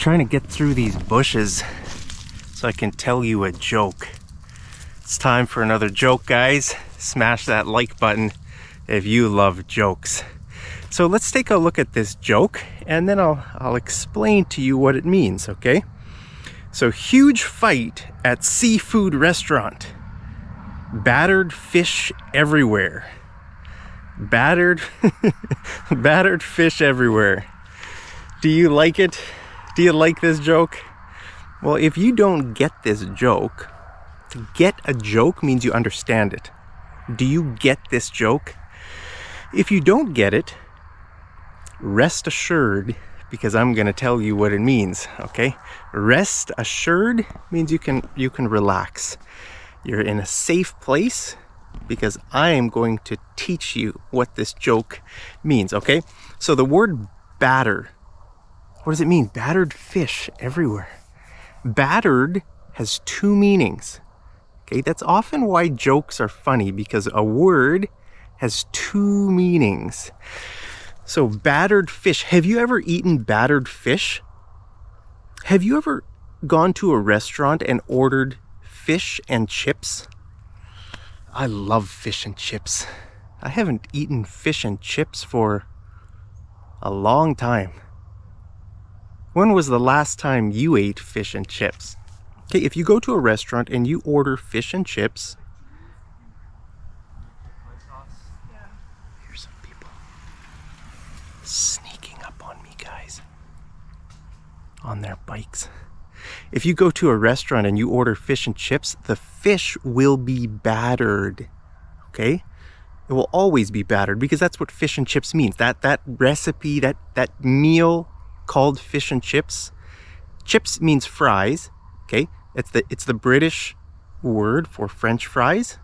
trying to get through these bushes so I can tell you a joke. It's time for another joke, guys. Smash that like button if you love jokes. So let's take a look at this joke and then I'll explain to you what it means, okay? So, huge fight at seafood restaurant. Battered fish everywhere. Battered fish everywhere. Do you like it? Do you like this joke? Well, if you don't get this joke, to get a joke means you understand it. Do you get this joke? If you don't get it, rest assured, because I'm going to tell you what it means, okay? Rest assured means you can relax. You're in a safe place because I am going to teach you what this joke means, okay? So the word batter, what does it mean? Battered fish everywhere. Battered has two meanings, okay? That's often why jokes are funny, because a word has two meanings. So battered fish. Have you ever eaten battered fish? Have you ever gone to a restaurant and ordered fish and chips? I love fish and chips. I haven't eaten fish and chips for a long time. When was the last time you ate fish and chips? Okay, if you go to a restaurant and you order fish and chips, here's some people sneaking up on me, guys, on their bikes. If you go to a restaurant and you order fish and chips, the fish will be battered, okay? It will always be battered because that's what fish and chips means. That recipe, that meal called fish and chips. Chips means fries, okay? It's the British word for French fries.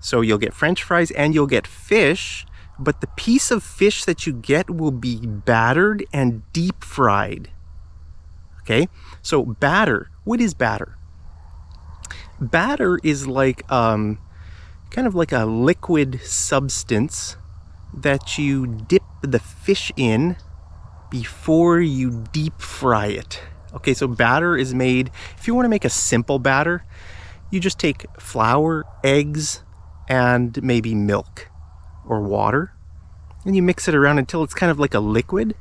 So you'll get French fries and you'll get fish, but the piece of fish that you get will be battered and deep fried. Okay, so batter. What is batter? Batter is like kind of like a liquid substance that you dip the fish in before you deep fry it. Okay, so batter is made, if you want to make a simple batter, you just take flour, eggs, and maybe milk or water, and you mix it around until it's kind of like a liquid,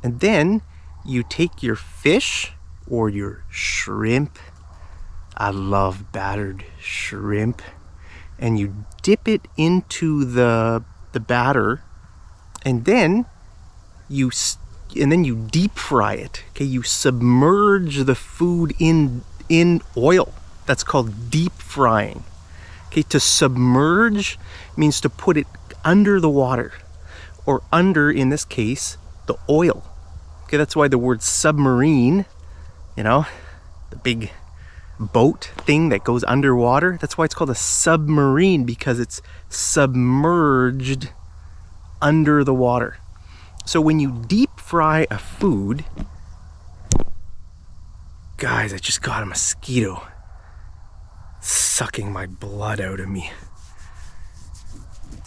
and then you take your fish or your shrimp. I love battered shrimp. And you dip it into the batter, and then you deep fry it. Okay, you submerge the food in oil. That's called deep frying. Okay, to submerge means to put it under the water, or under, in this case, the oil. Okay, that's why the word submarine, you know, the big boat thing that goes underwater, that's why it's called a submarine, because it's submerged under the water. So when you deep fry a food, guys, I just got a mosquito sucking my blood out of me.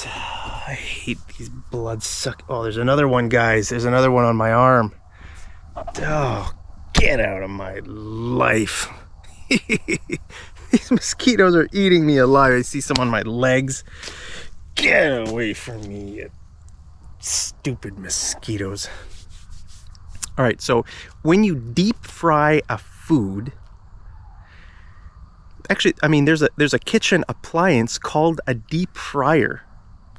I hate these blood suck. Oh, there's another one, guys. There's another one on my arm. Oh, get out of my life. These mosquitoes are eating me alive. I see some on my legs. Get away from me, you stupid mosquitoes. All right, so when you deep fry a food, actually, I mean, there's a kitchen appliance called a deep fryer.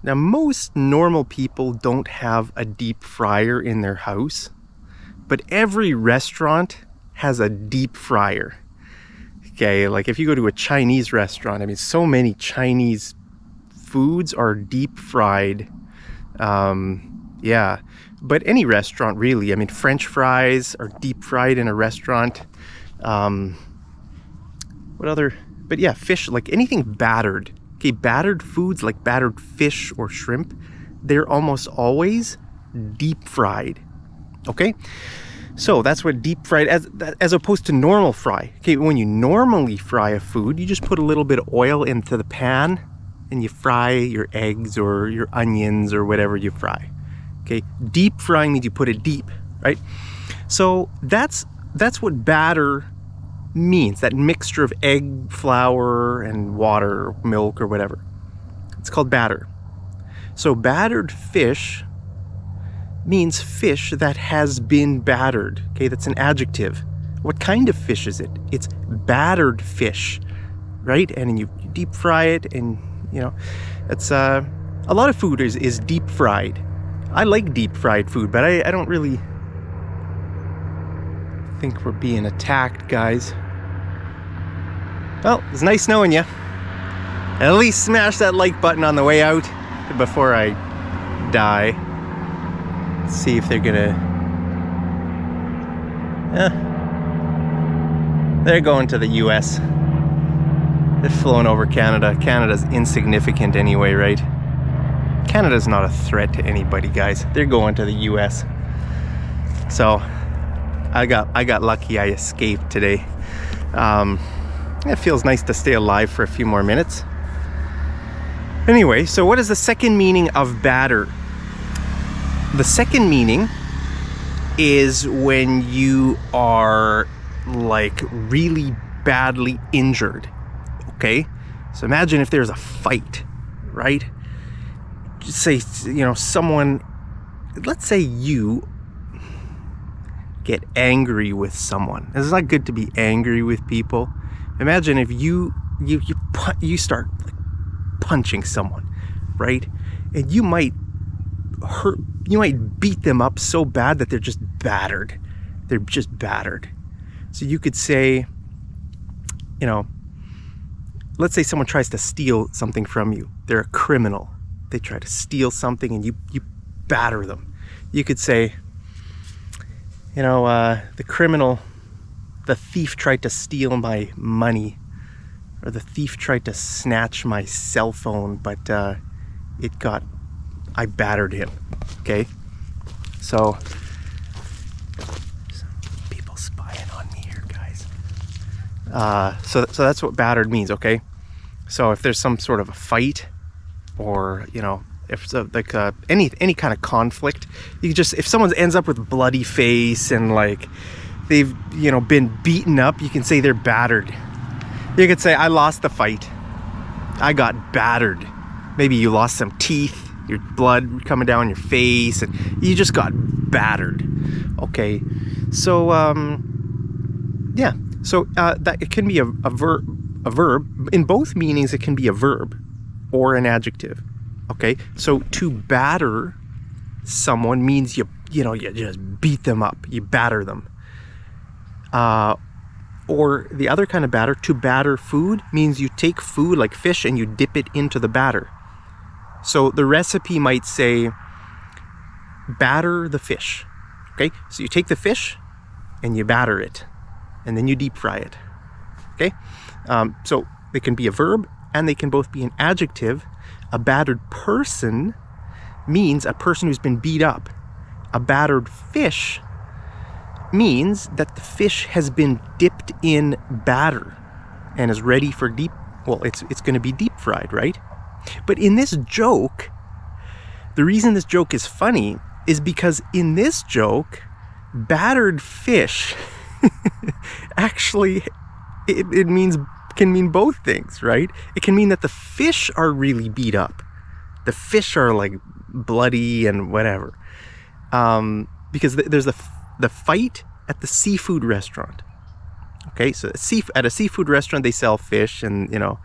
Now, most normal people don't have a deep fryer in their house, but every restaurant has a deep fryer. Okay, like if you go to a Chinese restaurant, I mean, so many Chinese foods are deep fried. Yeah, but any restaurant really. I mean, French fries are deep fried in a restaurant. What other? But yeah, fish, like anything battered. Okay, battered foods like battered fish or shrimp, they're almost always deep fried. Okay, so that's what deep fried, as opposed to normal fry. Okay, when you normally fry a food, you just put a little bit of oil into the pan and you fry your eggs or your onions or whatever you fry. Okay, deep frying means you put it deep, right? So that's that's what batter means, that mixture of egg, flour, and water, or milk, or whatever. It's called batter. So battered fish means fish that has been battered. Okay, that's an adjective. What kind of fish is it? It's battered fish, right? And you deep fry it, and you know, it's a lot of food is deep fried. I like deep fried food, but I don't really think we're being attacked, guys. Well, it's nice knowing you. At least smash that like button on the way out before I die. Let's see if they're gonna... they're going to the US. They're flown over Canada. Canada's insignificant anyway, right? Canada's not a threat to anybody, guys. They're going to the US. So I got lucky. I escaped today. It feels nice to stay alive for a few more minutes. Anyway, so what is the second meaning of batter? The second meaning is when you are like really badly injured. Okay? So imagine if there's a fight, right? Just say, you know, someone, let's say you get angry with someone. It's not good to be angry with people. Imagine if you start like punching someone, right? And you might beat them up so bad that they're just battered. They're just battered. So you could say, you know, let's say someone tries to steal something from you. They're a criminal. They try to steal something and you batter them. You could say, you know, the thief tried to steal my money, or the thief tried to snatch my cell phone, but I battered him. Okay, so some people spying on me here, guys. So that's what battered means. Okay, so if there's some sort of a fight, or you know, if it's like any kind of conflict, you just, if someone ends up with bloody face and like they've, you know, been beaten up, you can say they're battered. You could say, I lost the fight. I got battered. Maybe you lost some teeth, your blood coming down your face, and you just got battered. Okay, so yeah, so that it can be a verb. In both meanings, it can be a verb or an adjective. Okay, so to batter someone means you just beat them up, you batter them. Or the other kind of batter, to batter food, means you take food like fish and you dip it into the batter. So the recipe might say, batter the fish. Okay, so you take the fish and you batter it, and then you deep fry it. Okay, so they can be a verb and they can both be an adjective. A battered person means a person who's been beat up. A battered fish means that the fish has been dipped in batter and is ready for deep, well, it's going to be deep fried, right? But in this joke, the reason this joke is funny is because in this joke, battered fish actually, it can mean both things, right? It can mean that the fish are really beat up. The fish are like bloody and whatever. Because there's the fight at the seafood restaurant. Okay, so at a seafood restaurant, they sell fish and, you know,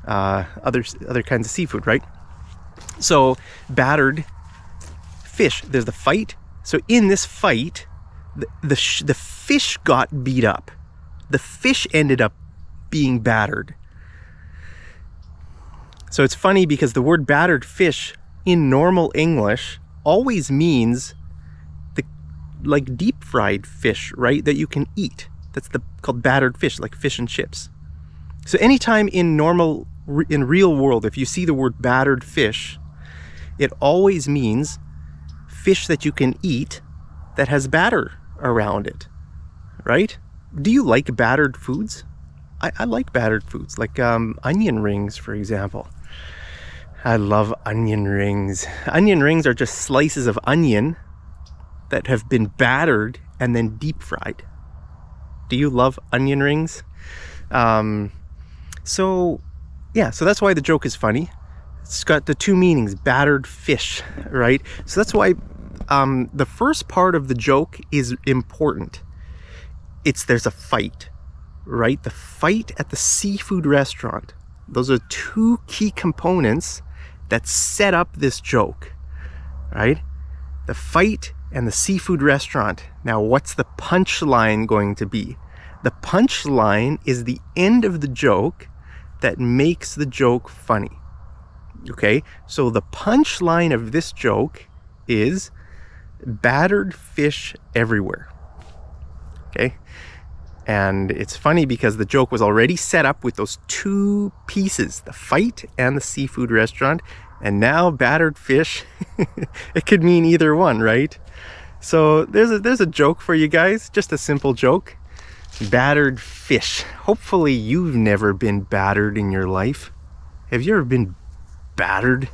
other kinds of seafood, right? So battered fish, there's the fight. So in this fight, the fish got beat up. The fish ended up being battered. So it's funny because the word battered fish in normal English always means like deep fried fish, right? That you can eat. That's called battered fish, like fish and chips. So anytime in real world, if you see the word battered fish, it always means fish that you can eat that has batter around it, right? Do you like battered foods? I like battered foods, like onion rings, for example. I love onion rings. Onion rings are just slices of onion that have been battered and then deep fried. Do you love onion rings? So that's why the joke is funny. It's got the two meanings, battered fish, right? So that's why the first part of the joke is important. There's a fight, right? The fight at the seafood restaurant. Those are two key components that set up this joke, right? The fight and the seafood restaurant. Now, what's the punchline going to be? The punchline is the end of the joke that makes the joke funny. Okay, so the punchline of this joke is battered fish everywhere. Okay, and it's funny because the joke was already set up with those two pieces, the fight and the seafood restaurant, and now battered fish, it could mean either one, right? So there's a joke for you guys, just a simple joke. Battered fish. Hopefully you've never been battered in your life. Have you ever been battered?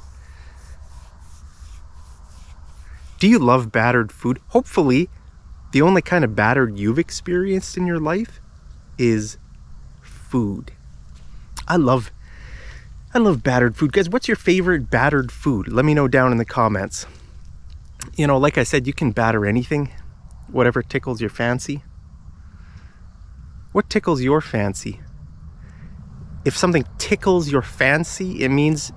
Do you love battered food? Hopefully the only kind of battered you've experienced in your life is food. I love battered food. Guys, what's your favorite battered food? Let me know down in the comments. You know, like I said, you can batter anything, whatever tickles your fancy. What tickles your fancy? If something tickles your fancy, it means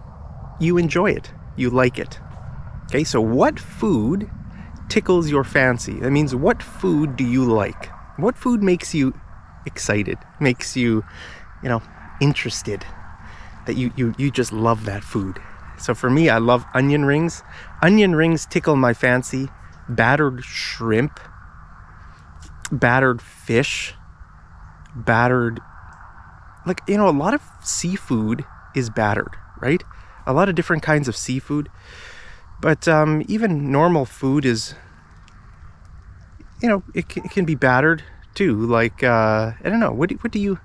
you enjoy it, you like it. Okay, so what food tickles your fancy? That means what food do you like? What food makes you excited, makes you, interested, that you just love that food? So for me, I love onion rings. Onion rings tickle my fancy. Battered shrimp, battered fish, battered, a lot of seafood is battered, right? A lot of different kinds of seafood, but even normal food is, it can be battered too. Like I don't know, what do you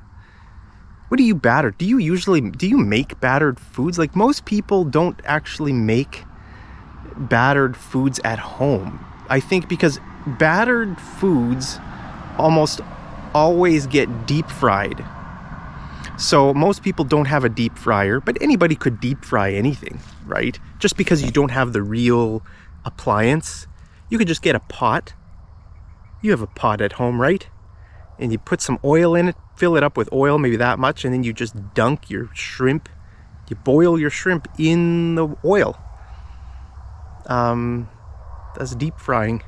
batter? Do you make battered foods? Like, most people don't actually make battered foods at home, I think, because battered foods almost always get deep fried. So most people don't have a deep fryer, but anybody could deep fry anything, right? Just because you don't have the real appliance, you could just get a pot. You have a pot at home, right? And you put some oil in it, fill it up with oil, maybe that much, and then you just dunk your shrimp. You boil your shrimp in the oil. That's deep frying.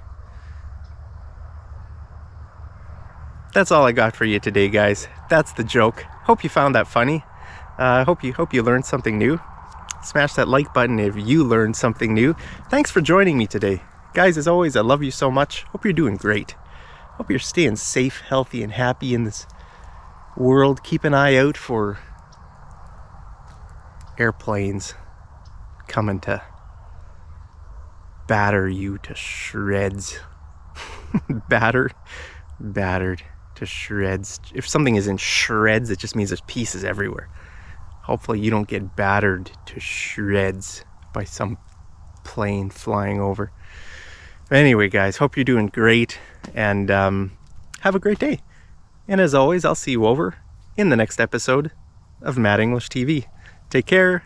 That's all I got for you today, guys. That's the joke. Hope you found that funny. Hope you learned something new. Smash that like button if you learned something new. Thanks for joining me today. Guys, as always, I love you so much. Hope you're doing great. Hope you're staying safe, healthy, and happy in this world. Keep an eye out for airplanes coming to batter you to shreds. Battered to shreds. If something is in shreds, it just means there's pieces everywhere. Hopefully you don't get battered to shreds by some plane flying over. But anyway, guys, hope you're doing great, and have a great day. And as always, I'll see you over in the next episode of Mad English TV. Take care.